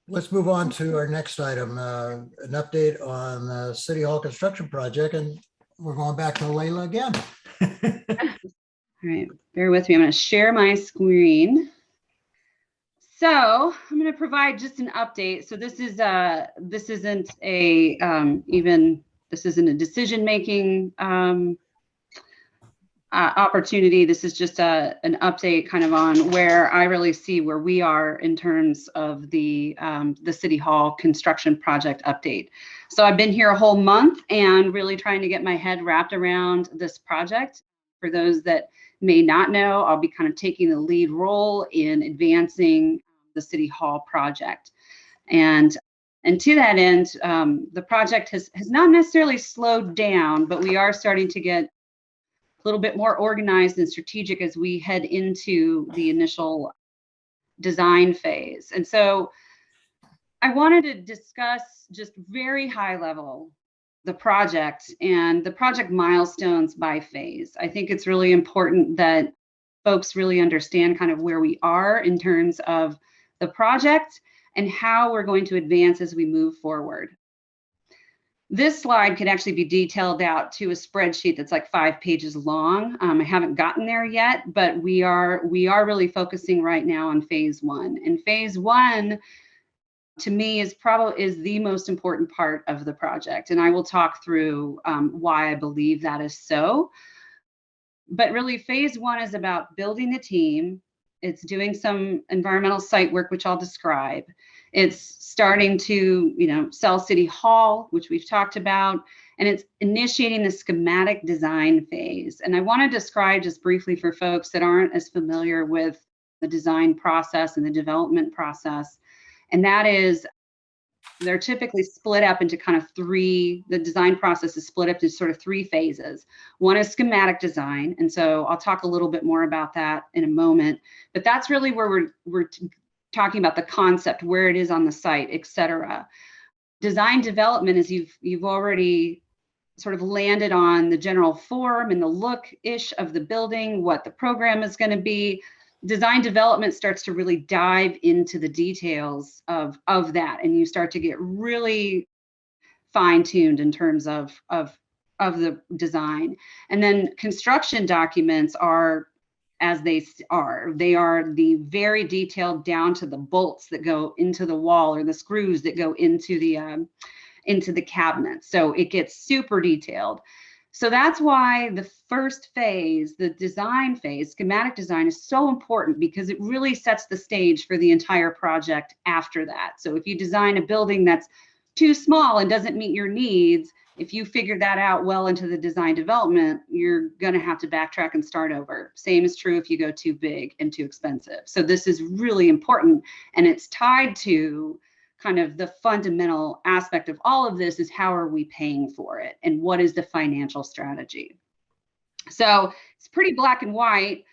Let's move on to our next item, an update on the City Hall construction project, and we're going back to Leila again. All right, bear with me. I'm going to share my screen. So I'm going to provide just an update. So this isn't a decision-making opportunity. This is just an update kind of on where I really see where we are in terms of the City Hall construction project update. So I've been here a whole month and really trying to get my head wrapped around this project. For those that may not know, I'll be kind of taking the lead role in advancing the City Hall project. And to that end, the project has not necessarily slowed down, but we are starting to get a little bit more organized and strategic as we head into the initial design phase. And so I wanted to discuss just very high level the project and the project milestones by phase. I think it's really important that folks really understand kind of where we are in terms of the project and how we're going to advance as we move forward. This slide could actually be detailed out to a spreadsheet that's like 5 pages long. I haven't gotten there yet, but we are really focusing right now on phase 1. And phase 1, to me, is the most important part of the project. And I will talk through why I believe that is so. But really, phase 1 is about building the team. It's doing some environmental site work, which I'll describe. It's starting to, sell City Hall, which we've talked about, and it's initiating the schematic design phase. And I want to describe just briefly for folks that aren't as familiar with the design process and the development process. And that is, they're typically split up into kind of 3, the design process is split up into sort of 3 phases. One is schematic design. And so I'll talk a little bit more about that in a moment, but that's really where we're talking about the concept, where it is on the site, et cetera. Design development is you've already sort of landed on the general form and the look-ish of the building, what the program is going to be. Design development starts to really dive into the details of that, and you start to get really fine-tuned in terms of the design. And then construction documents are as they are the very detailed down to the bolts that go into the wall or the screws that go into the cabinet. So it gets super detailed. So that's why the first phase, the design phase, schematic design, is so important because it really sets the stage for the entire project after that. So if you design a building that's too small and doesn't meet your needs, if you figure that out well into the design development, you're going to have to backtrack and start over. Same is true if you go too big and too expensive. So this is really important, and it's tied to kind of the fundamental aspect of all of this is how are we paying for it and what is the financial strategy. So it's pretty black and white.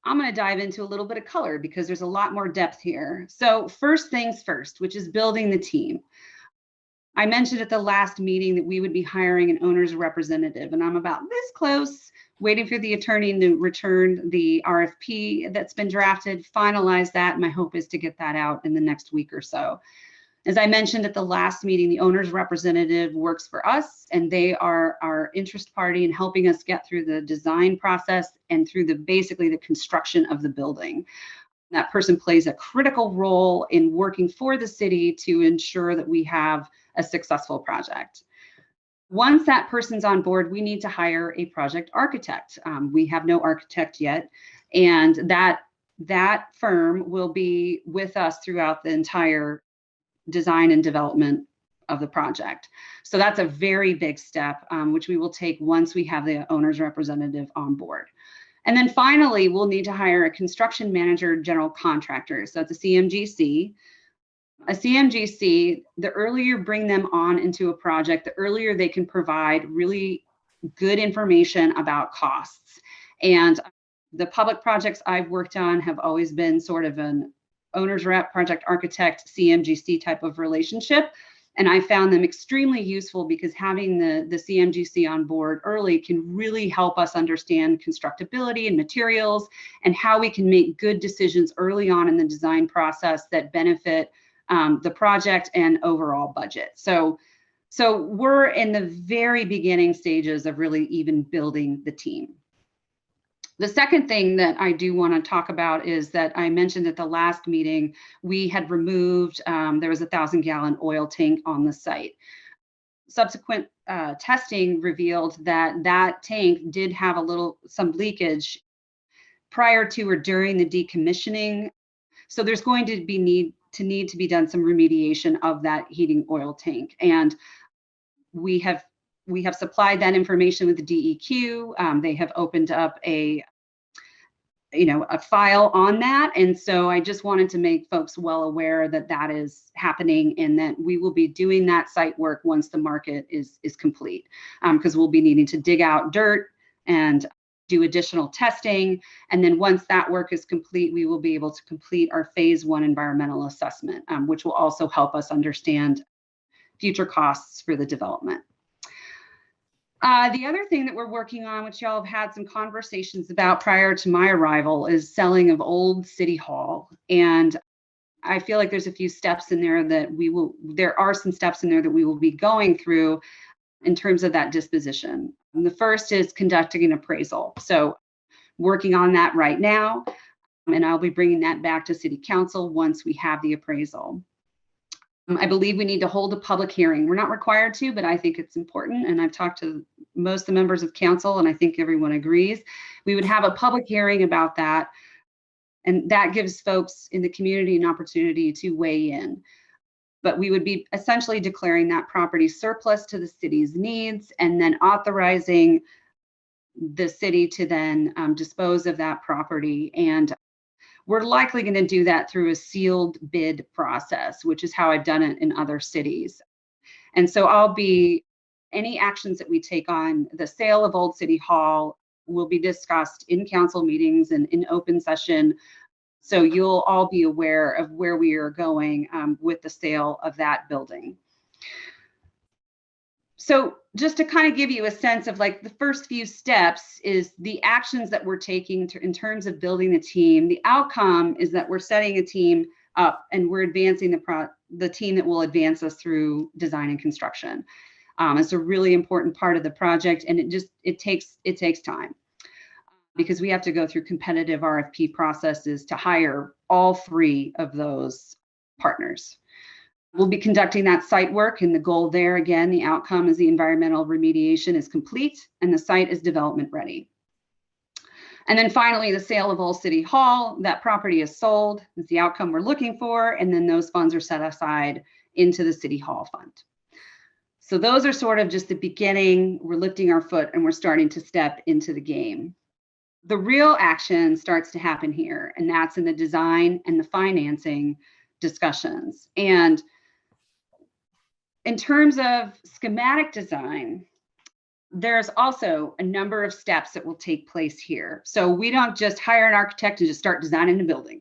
I'm going to dive into a little bit of color because there's a lot more depth here. So first things first, which is building the team. I mentioned at the last meeting that we would be hiring an owner's representative, and I'm about this close, waiting for the attorney to return the RFP that's been drafted, finalize that. My hope is to get that out in the next week or so. As I mentioned at the last meeting, the owner's representative works for us, and they are our interest party in helping us get through the design process and through basically the construction of the building. That person plays a critical role in working for the city to ensure that we have a successful project. Once that person's on board, we need to hire a project architect. We have no architect yet, and that firm will be with us throughout the entire design and development of the project. So that's a very big step, which we will take once we have the owner's representative on board. And then finally, we'll need to hire a construction manager general contractor. So it's a CMGC. A CMGC, the earlier you bring them on into a project, the earlier they can provide really good information about costs. And the public projects I've worked on have always been sort of an owner's rep, project architect, CMGC type of relationship. And I found them extremely useful because having the CMGC on board early can really help us understand constructability and materials and how we can make good decisions early on in the design process that benefit the project and overall budget. So we're in the very beginning stages of really even building the team. The second thing that I do want to talk about is that I mentioned at the last meeting, we had removed, there was a 1,000-gallon oil tank on the site. Subsequent testing revealed that that tank did have some leakage prior to or during the decommissioning. So there's going to be need to be done some remediation of that heating oil tank. And we have supplied that information with the DEQ. They have opened up a file on that. And so I just wanted to make folks well aware that that is happening and that we will be doing that site work once the market is complete, because we'll be needing to dig out dirt and do additional testing. And then once that work is complete, we will be able to complete our phase 1 environmental assessment, which will also help us understand future costs for the development. The other thing that we're working on, which y'all have had some conversations about prior to my arrival, is selling of old City Hall. And I feel like there's a few steps in there that there are some steps in there that we will be going through in terms of that disposition. And the first is conducting an appraisal. So working on that right now, and I'll be bringing that back to City Council once we have the appraisal. I believe we need to hold a public hearing. We're not required to, but I think it's important. And I've talked to most of the members of council, and I think everyone agrees. We would have a public hearing about that. And that gives folks in the community an opportunity to weigh in. But we would be essentially declaring that property surplus to the city's needs and then authorizing the city to then dispose of that property. And we're likely going to do that through a sealed bid process, which is how I've done it in other cities. And so any actions that we take on the sale of Old City Hall will be discussed in council meetings and in open session. So you'll all be aware of where we are going with the sale of that building. So just to kind of give you a sense of like the first few steps is the actions that we're taking in terms of building the team. The outcome is that we're setting a team up and we're advancing the team that will advance us through design and construction. It's a really important part of the project, and it takes time because we have to go through competitive RFP processes to hire all 3 of those partners. We'll be conducting that site work, and the goal there, again, the outcome is the environmental remediation is complete and the site is development ready. And then finally, the sale of Old City Hall, that property is sold, is the outcome we're looking for, and then those funds are set aside into the City Hall Fund. So those are sort of just the beginning. We're lifting our foot and we're starting to step into the game. The real action starts to happen here, and that's in the design and the financing discussions. And in terms of schematic design, there's also a number of steps that will take place here. So we don't just hire an architect and just start designing a building.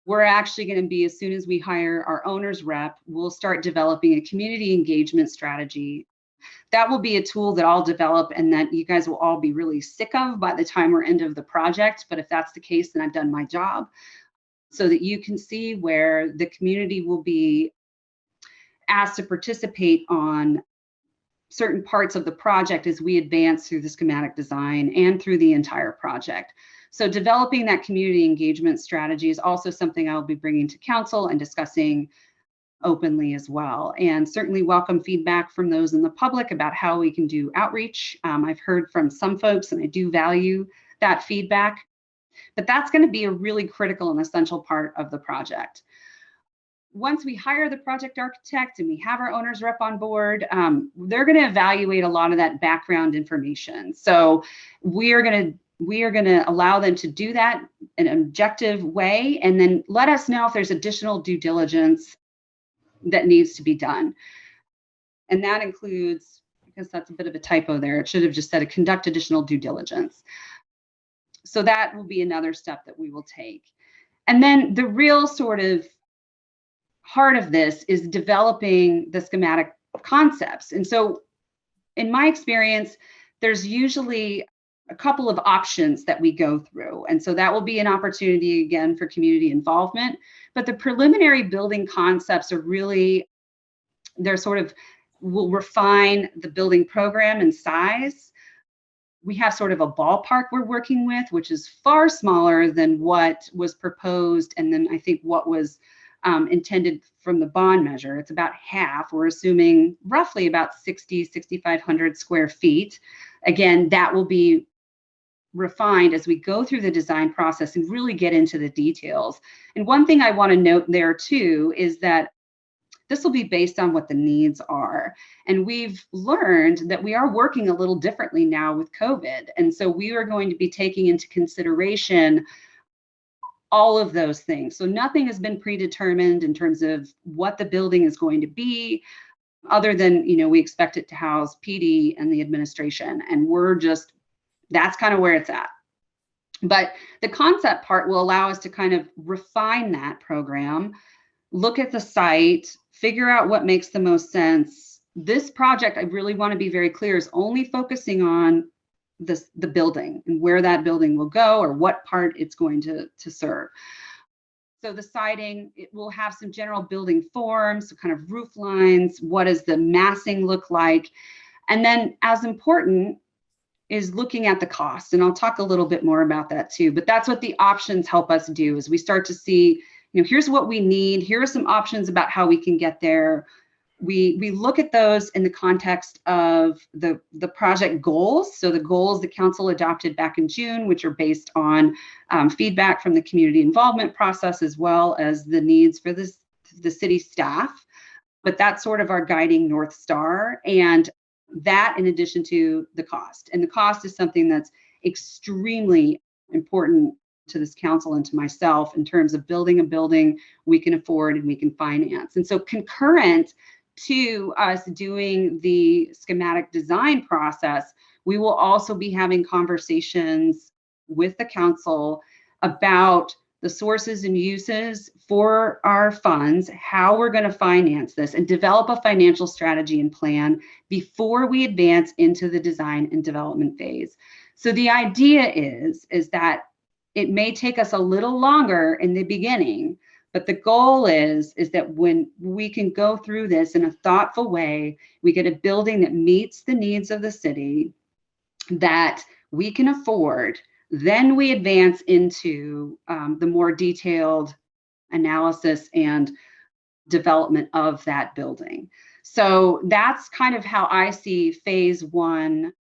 We're actually going to be, as soon as we hire our owner's rep, we'll start developing a community engagement strategy. That will be a tool that I'll develop and that you guys will all be really sick of by the time we're end of the project. But if that's the case, then I've done my job, so that you can see where the community will be asked to participate on certain parts of the project as we advance through the schematic design and through the entire project. So developing that community engagement strategy is also something I'll be bringing to council and discussing openly as well. And certainly welcome feedback from those in the public about how we can do outreach. I've heard from some folks, and I do value that feedback, but that's going to be a really critical and essential part of the project. Once we hire the project architect and we have our owner's rep on board, they're going to evaluate a lot of that background information. So we are going to allow them to do that in an objective way, and then let us know if there's additional due diligence that needs to be done. And that includes, because that's a bit of a typo there, it should have just said conduct additional due diligence. So that will be another step that we will take. And then the real sort of heart of this is developing the schematic concepts. And so in my experience, there's usually a couple of options that we go through. And so that will be an opportunity again for community involvement. But the preliminary building concepts are really, they're sort of, will refine the building program and size. We have sort of a ballpark we're working with, which is far smaller than what was proposed. And then I think what was intended from the bond measure. It's about half. We're assuming roughly about 6,500 square feet. Again, that will be refined as we go through the design process and really get into the details. And one thing I want to note there too is that this will be based on what the needs are. And we've learned that we are working a little differently now with COVID. And so we are going to be taking into consideration all of those things. So nothing has been predetermined in terms of what the building is going to be, other than, you know, we expect it to house PD and the administration. And we're just, that's kind of where it's at. But the concept part will allow us to kind of refine that program, look at the site, figure out what makes the most sense. This project, I really want to be very clear, is only focusing on the building and where that building will go or what part it's going to serve. So the siding, it will have some general building forms, so kind of roof lines, what does the massing look like? And then as important is looking at the cost. And I'll talk a little bit more about that too, but that's what the options help us do, is we start to see, you know, here's what we need. Here are some options about how we can get there. We look at those in the context of the project goals. So the goals the council adopted back in June, which are based on feedback from the community involvement process, as well as the needs for the city staff. But that's sort of our guiding North Star. And that in addition to the cost. And the cost is something that's extremely important to this council and to myself in terms of building a building we can afford and we can finance. And so concurrent to us doing the schematic design process, we will also be having conversations with the council about the sources and uses for our funds, how we're going to finance this, and develop a financial strategy and plan before we advance into the design and development phase. So the idea is that it may take us a little longer in the beginning, but the goal is that when we can go through this in a thoughtful way, we get a building that meets the needs of the city, that we can afford. Then we advance into the more detailed analysis and development of that building. So that's kind of how I see phase one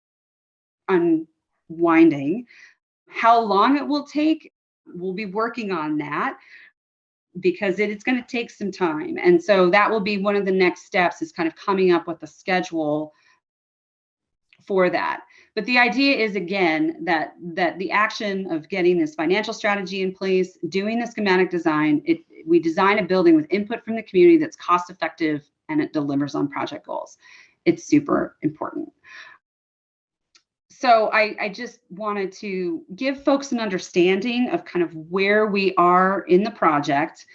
unwinding. How long it will take, we'll be working on that because it's going to take some time. And so that will be one of the next steps, is kind of coming up with a schedule for that. But the idea is, again, that the action of getting this financial strategy in place, doing the schematic design, we design a building with input from the community that's cost effective and it delivers on project goals. It's super important. So I just wanted to give folks an understanding of kind of where we are in the project.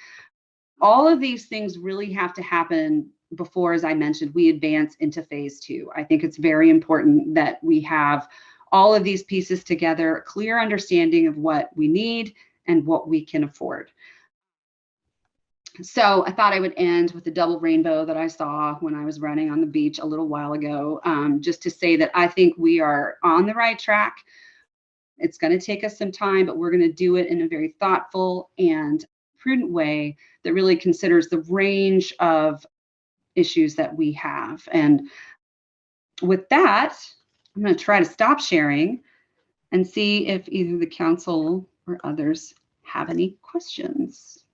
All of these things really have to happen before, as I mentioned, we advance into phase two. I think it's very important that we have all of these pieces together, a clear understanding of what we need and what we can afford. So I thought I would end with the double rainbow that I saw when I was running on the beach a little while ago, just to say that I think we are on the right track. It's going to take us some time, but we're going to do it in a very thoughtful and prudent way that really considers the range of issues that we have. And with that, I'm going to try to stop sharing and see if either the council or others have any questions.